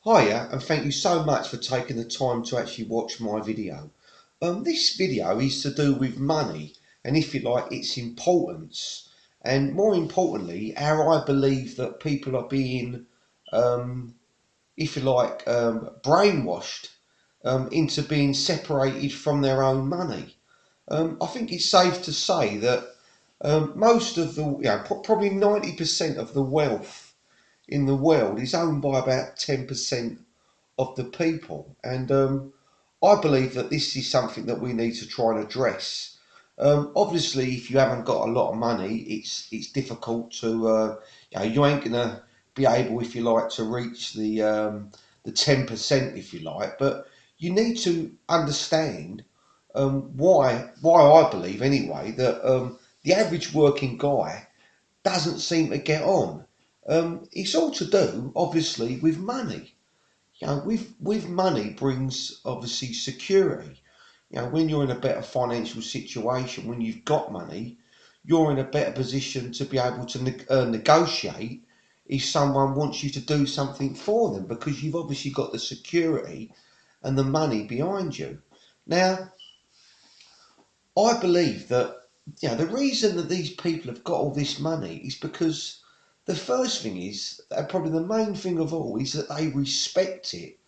Hiya, and thank you so much for taking the time to actually watch my video. This video is to do with money and, if you like, its importance, and more importantly, how I believe that people are being, if you like, brainwashed into being separated from their own money. I think it's safe to say that most of the, probably 90% of the wealth in the world is owned by about 10% of the people. And I believe that this is something that we need to try and address. Obviously, if you haven't got a lot of money, it's difficult to, you ain't gonna be able, if you like, to reach the 10%, if you like. But you need to understand why I believe anyway that the average working guy doesn't seem to get on. It's all to do, obviously, with money. With money brings obviously security. When you're in a better financial situation, when you've got money, you're in a better position to be able to negotiate if someone wants you to do something for them, because you've obviously got the security and the money behind you. Now, I believe that the reason that these people have got all this money is because the first thing is, and probably the main thing of all, is that they respect it.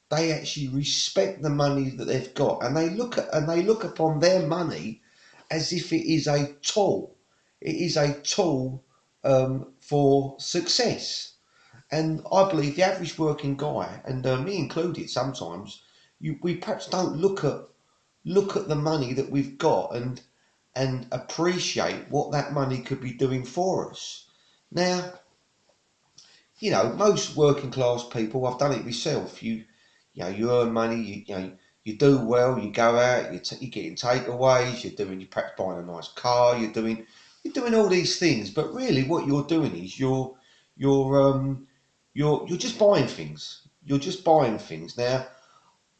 They actually respect the money that they've got, and they look upon their money as if it is a tool. It is a tool for success. And I believe the average working guy, and me included, sometimes we perhaps don't look at the money that we've got and appreciate what that money could be doing for us. Now, most working class people, I've done it myself. You earn money. You do well. You go out. You're getting takeaways. You're perhaps buying a nice car. You're doing all these things. But really, what you're doing is you're just buying things. You're just buying things. Now,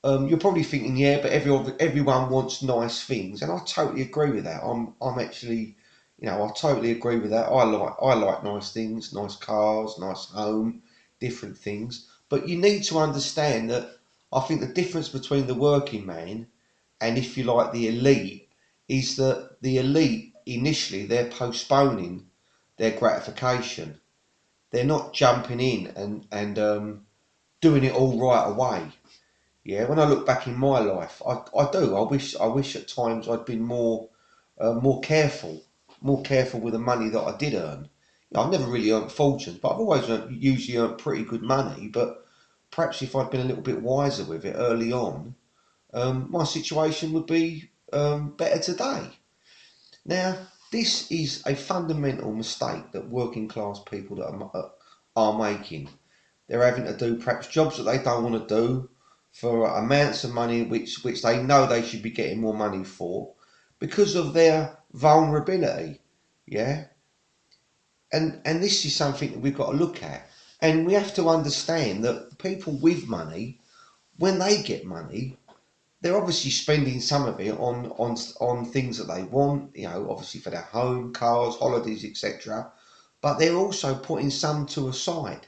you're probably thinking, yeah, but everyone wants nice things, and I totally agree with that. I'm actually, I totally agree with that. I like nice things, nice cars, nice home, different things. But you need to understand that I think the difference between the working man and, if you like, the elite is that the elite initially they're postponing their gratification. They're not jumping in and doing it all right away. Yeah, when I look back in my life, I do. I wish at times I'd been more careful with the money that I did earn. I've never really earned fortunes, but I've always usually earned pretty good money. But perhaps if I'd been a little bit wiser with it early on, my situation would be better today. Now, this is a fundamental mistake that working class people that are making. They're having to do perhaps jobs that they don't want to do for amounts of money which they know they should be getting more money for, because of their vulnerability. Yeah, and this is something that we've got to look at, and we have to understand that people with money, when they get money, they're obviously spending some of it on things that they want, obviously for their home, cars, holidays, etc. But they're also putting some to a side.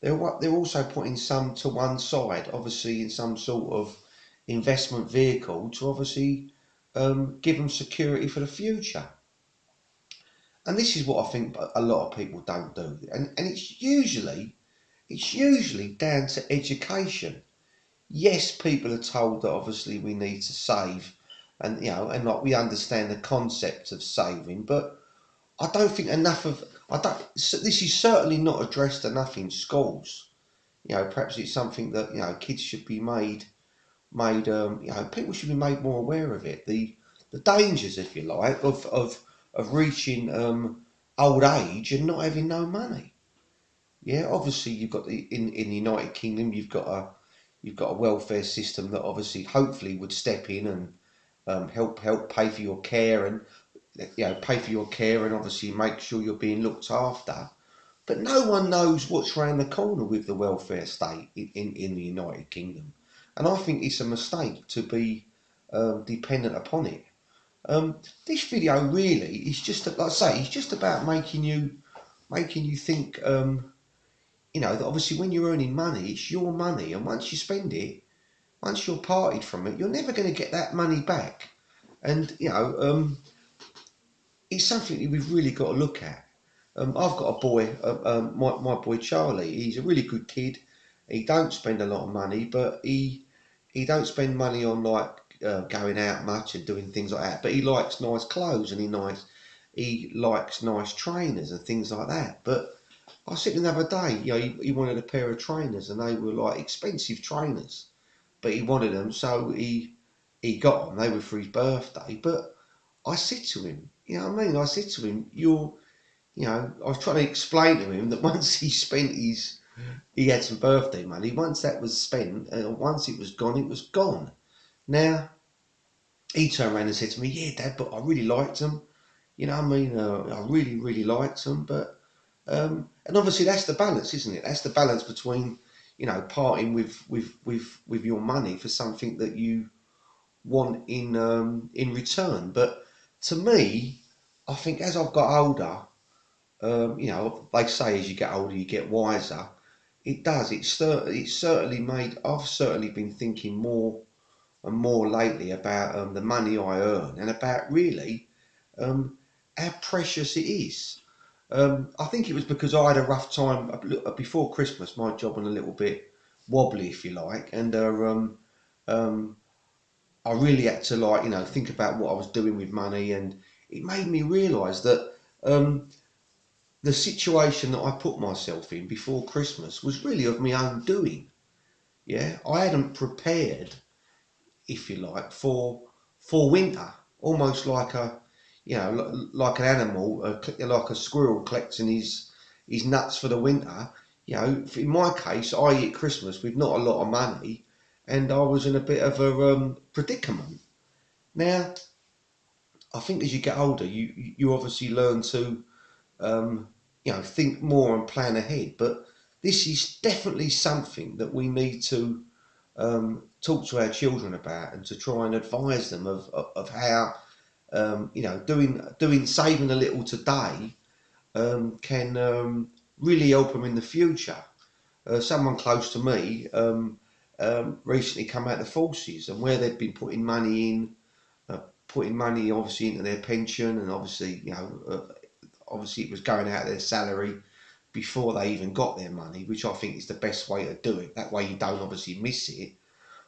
They're also putting some to one side, obviously in some sort of investment vehicle to obviously give them security for the future. And this is what I think a lot of people don't do. And it's usually down to education. Yes, people are told that obviously we need to save, and like we understand the concept of saving, but I don't think enough of I don't. This is certainly not addressed enough in schools. Perhaps it's something that kids should be made. People should be made more aware of it. The dangers, if you like, of reaching old age and not having no money. Yeah, obviously you've got in the United Kingdom you've got a welfare system that obviously hopefully would step in and help pay for your care, and obviously make sure you're being looked after. But no one knows what's round the corner with the welfare state in the United Kingdom, and I think it's a mistake to be dependent upon it. This video really is just, like I say, it's just about making you think. you know, that obviously when you're earning money, it's your money, and once you spend it, once you're parted from it, you're never going to get that money back. And you know, it's something that we've really got to look at. I've got a boy, my boy Charlie. He's a really good kid. He don't spend a lot of money, but he don't spend money on like going out much and doing things like that. But he likes nice clothes and he likes nice trainers and things like that. But I said the other day, you know, he wanted a pair of trainers and they were like expensive trainers, but he wanted them, so he got them. They were for his birthday, but I said to him, you know what I mean? I said to him, you know, I was trying to explain to him that once he had some birthday money. Once that was spent, once it was gone, it was gone. Now, he turned around and said to me, yeah, Dad, but I really liked them. You know what I mean? I really, really liked them. But, and obviously that's the balance, isn't it? That's the balance between, you know, parting with your money for something that you want in return. But to me, I think as I've got older, you know, they say as you get older, you get wiser. It does. It's certainly made. I've certainly been thinking more and more lately about the money I earn and about really um, how precious it is. I think it was because I had a rough time before Christmas. My job went a little bit wobbly, if you like, and um, I really had to like you know think about what I was doing with money, and it made me realise that. The situation that I put myself in before Christmas was really of my own doing. Yeah, I hadn't prepared, if you like, for winter. Almost like a, you know, like an animal, like a squirrel collecting his nuts for the winter. You know, in my case, I hit Christmas with not a lot of money, and I was in a bit of a predicament. Now, I think as you get older, you obviously learn to um, you know, think more and plan ahead. But this is definitely something that we need to talk to our children about and to try and advise them of how you know doing saving a little today can really help them in the future. Someone close to me recently come out of the forces, and where they'd been uh, putting money obviously into their pension, and obviously you know obviously it was going out of their salary before they even got their money, which I think is the best way to do it. That way you don't obviously miss it.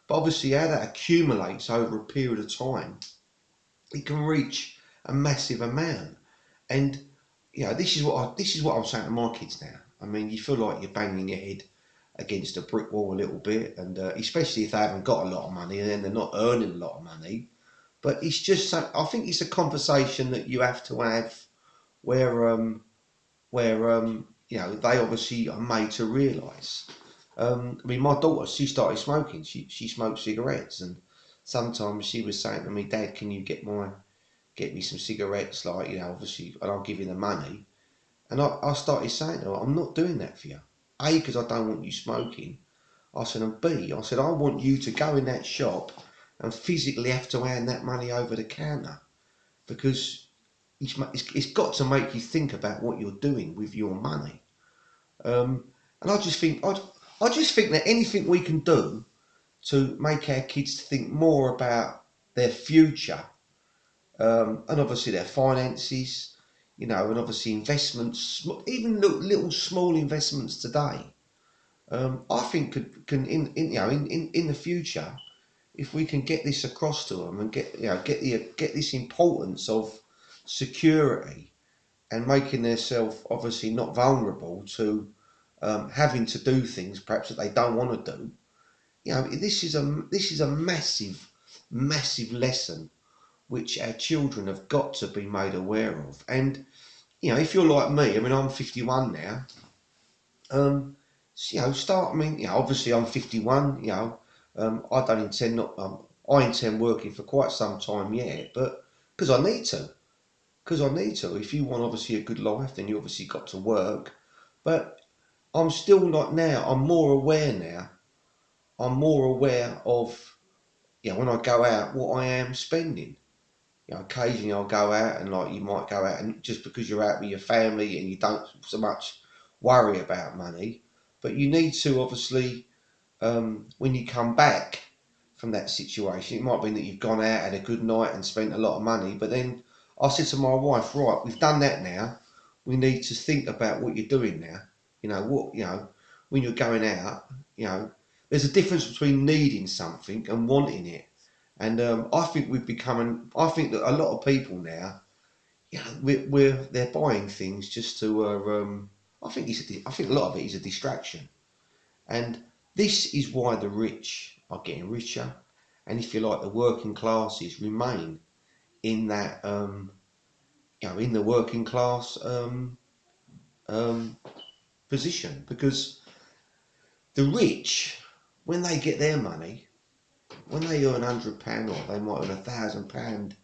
But obviously how that accumulates over a period of time, it can reach a massive amount. And you know, this is what I'm saying to my kids now. I mean, you feel like you're banging your head against a brick wall a little bit, and especially if they haven't got a lot of money and they're not earning a lot of money. But it's just so, I think it's a conversation that you have to have where you know they obviously are made to realise. I mean, my daughter, she started smoking. She smoked cigarettes, and sometimes she was saying to me, "Dad, can you get me some cigarettes? Like you know, obviously, and I'll give you the money." And I started saying to her, "I'm not doing that for you. A, because I don't want you smoking." I said, and B, I said, I want you to go in that shop and physically have to hand that money over the counter because it's got to make you think about what you're doing with your money. And I just think that anything we can do to make our kids think more about their future, and obviously their finances, you know, and obviously investments, even little small investments today, I think can in you know in the future, if we can get this across to them and get you know get this importance of security and making themselves obviously not vulnerable to having to do things perhaps that they don't want to do. You know, this is a massive lesson which our children have got to be made aware of. And you know, if you're like me, I mean, I'm 51 now. You know, start. I mean, you know, obviously I'm 51. You know, I don't intend not. I intend working for quite some time yet, but because I need to because I need to. If you want obviously a good life, then you obviously got to work. But I'm still not now. I'm more aware now. I'm more aware of you know when I go out what I am spending. You know, occasionally I'll go out and like you might go out and just because you're out with your family and you don't so much worry about money. but you need to obviously, when you come back from that situation, it might be that you've gone out, had a good night and spent a lot of money, but then I said to my wife, right, we've done that now. We need to think about what you're doing now. When you're going out, there's a difference between needing something and wanting it. And I think I think that a lot of people now, they're buying things just to, I think a lot of it is a distraction. And this is why the rich are getting richer, and if you like, the working classes remain in that, in the working class um, position, because the rich, when they get their money, when they earn £100 or they might earn £1,000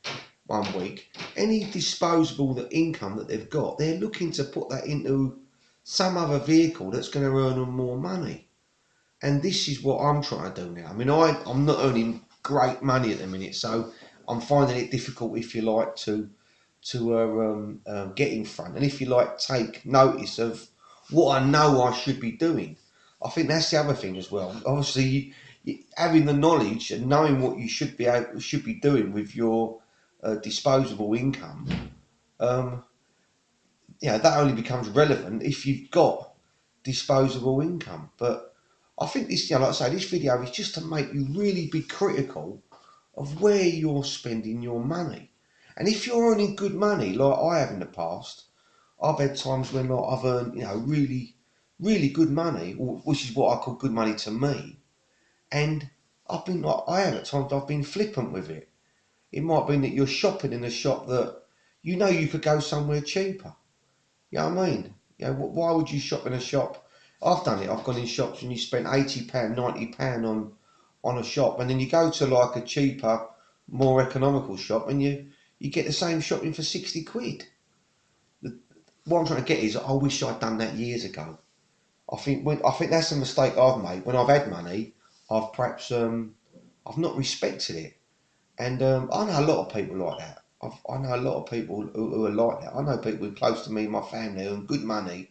one week, any disposable income that they've got, they're looking to put that into some other vehicle that's going to earn them more money. And this is what I'm trying to do now. I mean, I'm not earning great money at the minute, so I'm finding it difficult, if you like, to get in front, and if you like, take notice of what I know I should be doing. I think that's the other thing as well. Obviously, having the knowledge and knowing what you should be doing with your disposable income, um, that only becomes relevant if you've got disposable income. But I think this, like I say, this video is just to make you really be critical of where you're spending your money. And if you're earning good money, like I have in the past, I've had times when I've earned, really, really good money, which is what I call good money to me. And I have at times I've been flippant with it. It might be that you're shopping in a shop that you could go somewhere cheaper. You know what I mean? Why would you shop in a shop? I've done it. I've gone in shops and you spent £80, £90 on a shop, and then you go to like a cheaper, more economical shop, and you get the same shopping for 60 quid. What I'm trying to get is, I wish I'd done that years ago. I think that's a mistake I've made. When I've had money, I've perhaps I've not respected it. And I know a lot of people like that. I know a lot of people who are like that. I know people close to me, my family, who earn good money,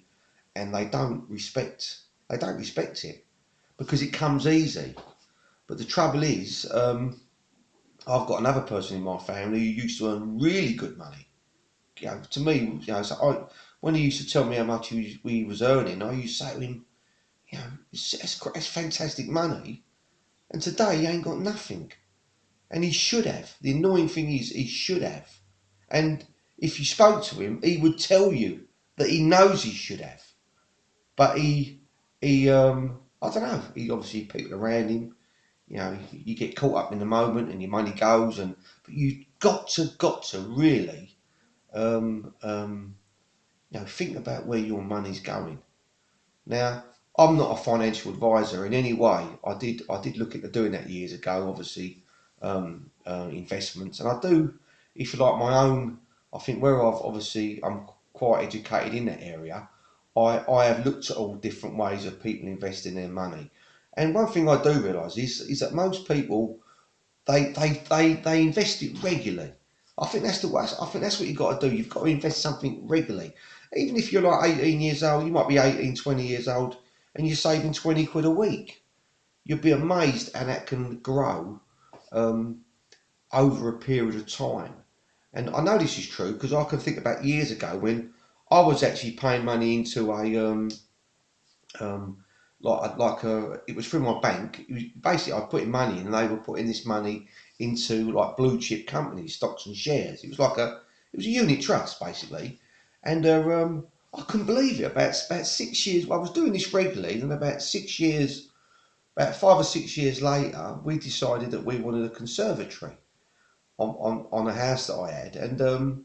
and they don't respect it because it comes easy. But the trouble is, I've got another person in my family who used to earn really good money. To me, when he used to tell me how much he was earning, I used to say to him, it's fantastic money, and today he ain't got nothing. And he should have. The annoying thing is, he should have. And if you spoke to him, he would tell you that he knows he should have. But I don't know. He obviously people around him. You get caught up in the moment, and your money goes. But you got to really, think about where your money's going. Now, I'm not a financial advisor in any way. I did look into doing that years ago, obviously, investments, and I do, if you like, my own. I think where I'm quite educated in that area. I have looked at all different ways of people investing their money, and one thing I do realise is that most people they invest it regularly. I think that's the way. I think that's what you've got to do. You've got to invest something regularly. Even if you're like 18 years old, you might be 18, 20 years old, and you're saving 20 quid a week. You'll be amazed how that can grow um, over a period of time. And I know this is true because I can think about years ago when I was actually paying money into a um, it was through my bank. It was basically I put in money and they were putting this money into like blue chip companies, stocks and shares. It was a unit trust basically, and I couldn't believe it. About 6 years, I was doing this regularly, and about 5 or 6 years later, we decided that we wanted a conservatory on a house that I had, and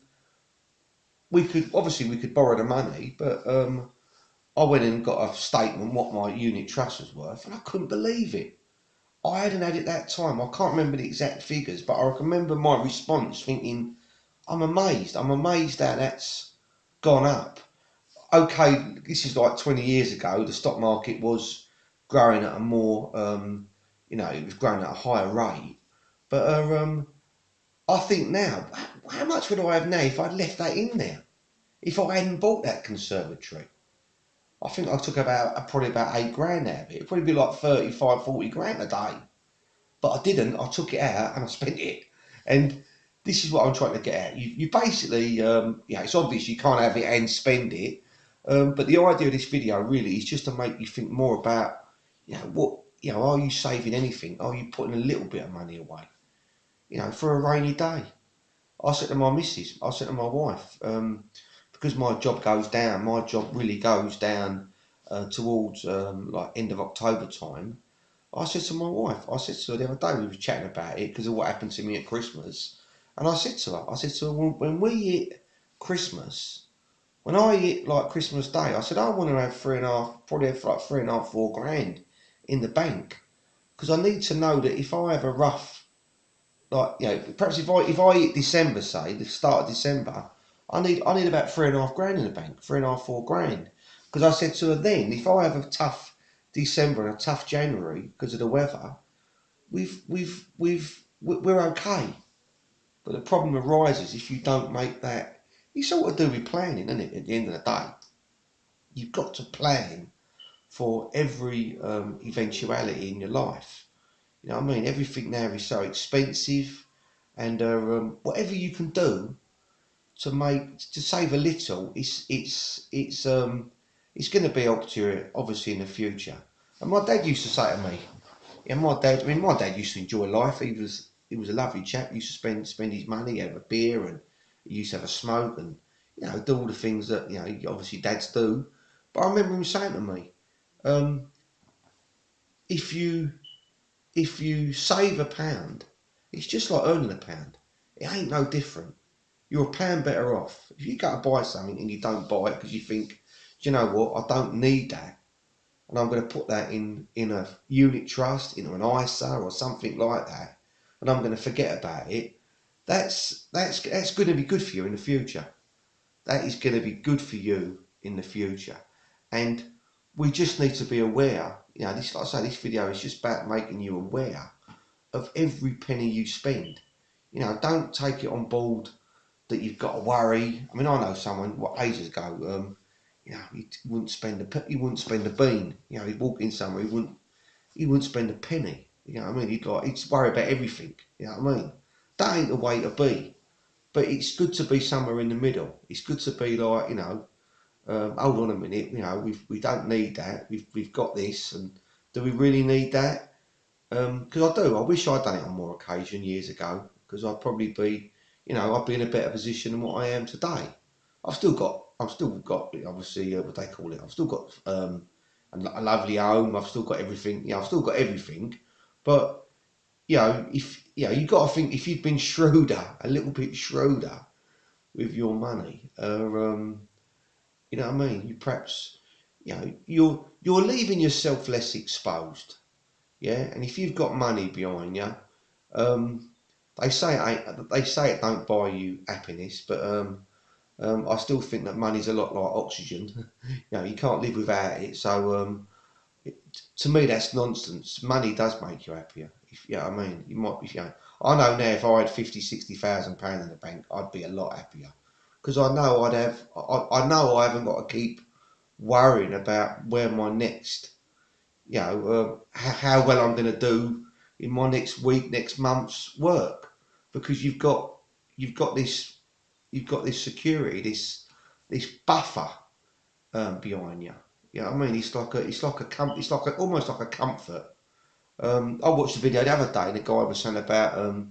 we could borrow the money, but I went in and got a statement what my unit trust was worth, and I couldn't believe it. I hadn't had it that time. I can't remember the exact figures, but I remember my response thinking, I'm amazed. I'm amazed that that's gone up. Okay, this is like 20 years ago. The stock market was growing at a more, it was growing at a higher rate. But I think now, how much would I have now if I'd left that in there? If I hadn't bought that conservatory? I think I took probably about 8 grand out of it. It'd probably be like 35, 40 grand a day. But I didn't. I took it out and I spent it. And this is what I'm trying to get at. You basically, it's obvious you can't have it and spend it. But the idea of this video really is just to make you think more about, are you saving anything? Are you putting a little bit of money away, for a rainy day? I said to my missus, I said to my wife, because my job goes down, my job really goes down towards like end of October time. I said to my wife, I said to her the other day, we were chatting about it because of what happened to me at Christmas. And I said to her, when we hit Christmas, when I hit like Christmas Day, I said, I want to have probably have like 3.5, 4 grand in the bank. Because I need to know that if I have a rough, like, perhaps if I hit December, say, the start of December, I need about 3.5 grand in the bank, 3.5, 4 grand. Because I said to her then, if I have a tough December and a tough January because of the weather, we're okay. But the problem arises if you don't make that. You sort of do with planning, isn't it? At the end of the day, you've got to plan for every eventuality in your life. You know what I mean? Everything now is so expensive, and whatever you can do to save a little, it's going to be up to you obviously in the future. And my dad used to say to me, yeah, my dad used to enjoy life. He was a lovely chap. He used to spend his money, have a beer, and he used to have a smoke, and do all the things that obviously dads do. But I remember him saying to me, um, if you if you save £1, it's just like earning £1. It ain't no different. You're £1 better off. If you go to buy something and you don't buy it because you think, do you know what, I don't need that, and I'm going to put that in a unit trust, into an ISA or something like that, and I'm going to forget about it. That's going to be good for you in the future. That is going to be good for you in the future, and we just need to be aware. This, like I say, this video is just about making you aware of every penny you spend. Don't take it on board that you've got to worry. I mean, I know someone ages ago. He wouldn't spend a bean. He'd walk in somewhere, he wouldn't spend a penny. You know what I mean? He'd worry about everything. You know what I mean? That ain't the way to be. But it's good to be somewhere in the middle. It's good to be like, hold on a minute. We don't need that. We've got this, and do we really need that? Because I do. I wish I'd done it on more occasion years ago. Because I'd probably be, I'd be in a better position than what I am today. I've still got obviously what they call it. I've still got a lovely home. I've still got everything. I've still got everything. But if you got to think if you'd been shrewder, a little bit shrewder with your money, you know what I mean. You perhaps, you're leaving yourself less exposed. Yeah, and if you've got money behind you, um, they say it don't buy you happiness, but I still think that money's a lot like oxygen. You can't live without it. So to me, that's nonsense. Money does make you happier. If you know what I mean, you might be. I know now if I had 50, 60,000 pounds in the bank, I'd be a lot happier because I know I'd have. I know I haven't got to keep worrying about where my next, how well I'm going to do in my next week, next month's work, because you've got this security, this buffer behind you. You know what I mean? It's like almost like a comfort. I watched a video the other day, and the guy was saying about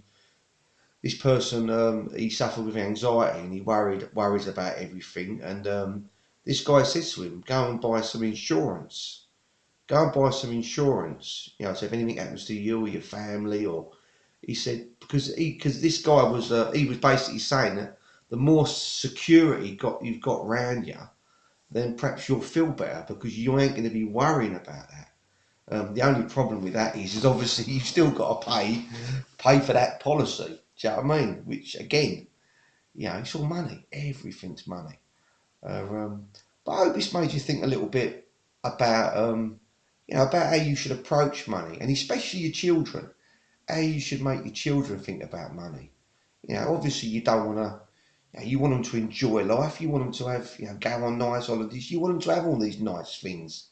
this person. He suffered with anxiety, and he worries about everything. And this guy says to him, "Go and buy some insurance. Go and buy some insurance. So if anything happens to you or your family, or," he said, because this guy was basically saying that the more security you've got around you, then perhaps you'll feel better because you ain't going to be worrying about that. The only problem with that is obviously you've still got to pay for that policy. Do you know what I mean? Which again, it's all money. Everything's money. But I hope this made you think a little bit about about how you should approach money, and especially your children. How you should make your children think about money. Obviously you don't want to You want them to enjoy life. You want them to have, go on nice holidays. You want them to have all these nice things.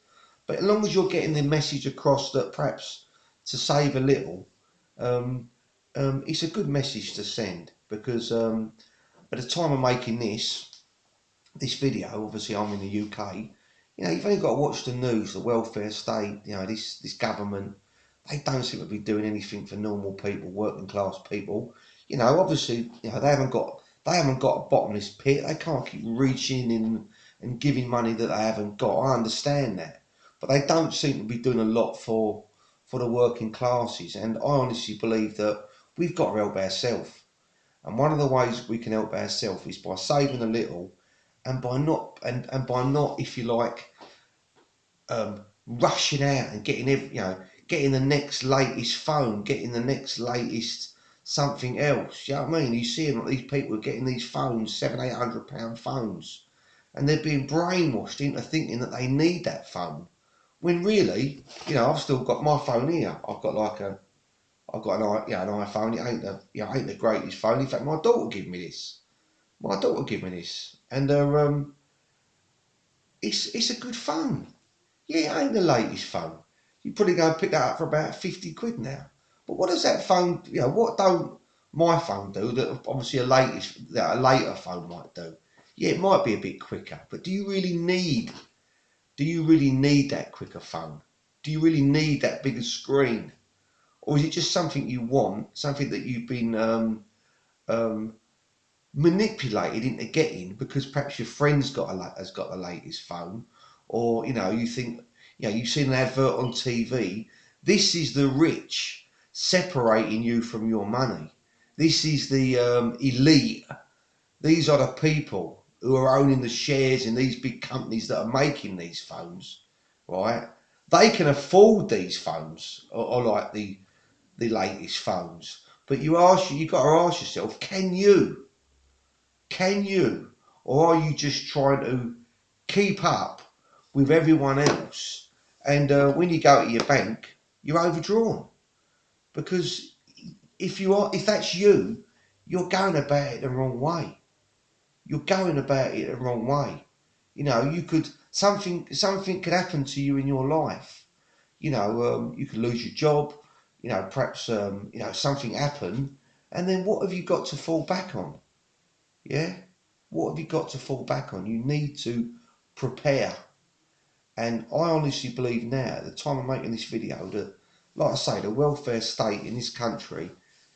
But as long as you're getting the message across that perhaps to save a little, um, it's a good message to send, because at the time of making this video, obviously I'm in the UK. You've only got to watch the news, the welfare state. This government, they don't seem to be doing anything for normal people, working class people. Obviously, they haven't got a bottomless pit. They can't keep reaching in and giving money that they haven't got. I understand that, but they don't seem to be doing a lot for the working classes. And I honestly believe that we've got to help ourselves. And one of the ways we can help ourselves is by saving a little, and by not, if you like, rushing out and getting the next latest phone, getting the next latest something else. You know what I mean? You see them, like these people are getting these phones, £700-800 phones, and they're being brainwashed into thinking that they need that phone. When really, I've still got my phone here. I've got an iPhone. It ain't the greatest phone. In fact, my daughter gave me this. And it's a good phone. Yeah, it ain't the latest phone. You probably go and pick that up for about 50 quid now. But what does that phone? What don't my phone do that obviously a later phone might do? Yeah, it might be a bit quicker, but do you really need that quicker phone? Do you really need that bigger screen? Or is it just something you want, something that you've been um, manipulated into getting because perhaps your friend's has got the latest phone, or you think, you've seen an advert on TV. This is the rich separating you from your money. This is the elite. These are the people who are owning the shares in these big companies that are making these phones, right? They can afford these phones, or like the latest phones. But you've got to ask yourself, can you? Can you? Or are you just trying to keep up with everyone else? And when you go to your bank, you're overdrawn. Because if that's you, you're going about it the wrong way. You're going about it the wrong way. Something could happen to you in your life. You could lose your job. Perhaps something happen, and then what have you got to fall back on? Yeah? What have you got to fall back on? You need to prepare. And I honestly believe now, at the time of making this video, that, like I say, the welfare state in this country,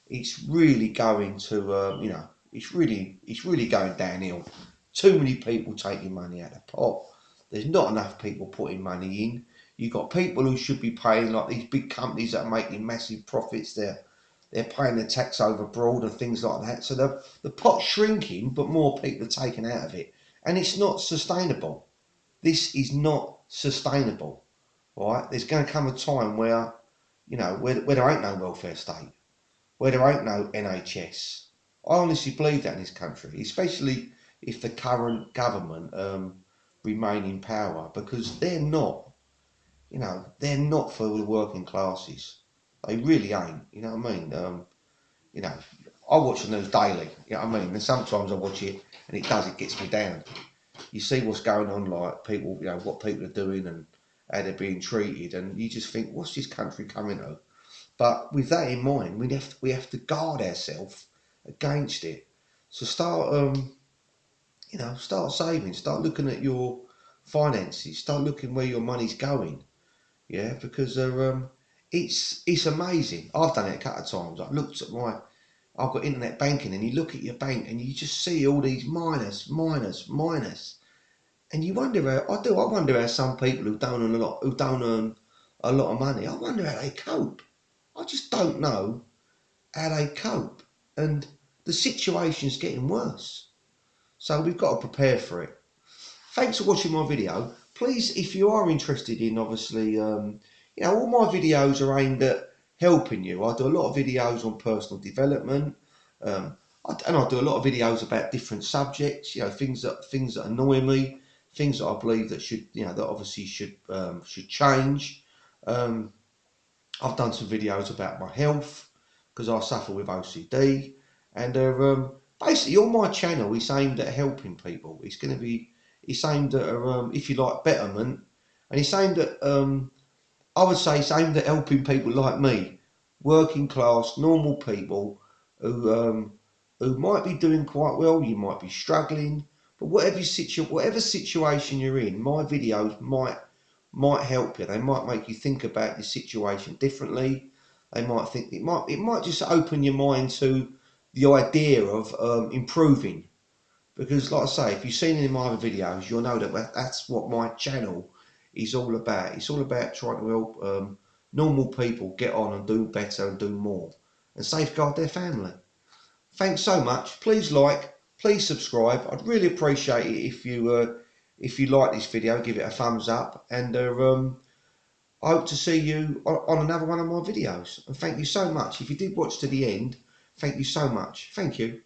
it's really going to, it's really going downhill. Too many people taking money out of the pot. There's not enough people putting money in. You've got people who should be paying, like these big companies that are making massive profits. They're paying the tax over abroad and things like that. So the pot's shrinking, but more people are taken out of it. And it's not sustainable. This is not sustainable, right? There's going to come a time where, where there ain't no welfare state, where there ain't no NHS. I honestly believe that in this country, especially if the current government remain in power, because they're not for the working classes. They really ain't. You know what I mean? You know, I watch the news daily. You know what I mean? And sometimes I watch it, and it gets me down. You see what's going on, like people, what people are doing and how they're being treated, and you just think, what's this country coming to? But with that in mind, we have to guard ourselves against it. So start saving, start looking at your finances, start looking where your money's going. Yeah, because it's amazing. I've done it a couple of times. I've got internet banking, and you look at your bank and you just see all these minus, minus, minus, and you wonder I wonder how some people who don't earn a lot of money, I wonder how they cope. I just don't know how they cope, and the situation's getting worse. So we've got to prepare for it. Thanks for watching my video. Please, if you are interested in, obviously, all my videos are aimed at helping you. I do a lot of videos on personal development, and I do a lot of videos about different subjects. Things that annoy me, things that I believe that obviously should change. I've done some videos about my health because I suffer with OCD, and basically on my channel it's aimed at helping people. It's aimed at if you like, betterment, and it's aimed at I would say it's aimed at helping people like me, working class, normal people who might be doing quite well. You might be struggling, but whatever situation you're in, my videos might help you. They might make you think about your situation differently. They might think it might just open your mind to the idea of improving. Because, like I say, if you've seen any of my other videos, you'll know that that's what my channel is all about. It's all about trying to help normal people get on and do better and do more and safeguard their family. Thanks so much. Please like, please subscribe. I'd really appreciate it if you like this video, give it a thumbs up, and I hope to see you on another one of my videos. And thank you so much. If you did watch to the end, thank you so much. Thank you.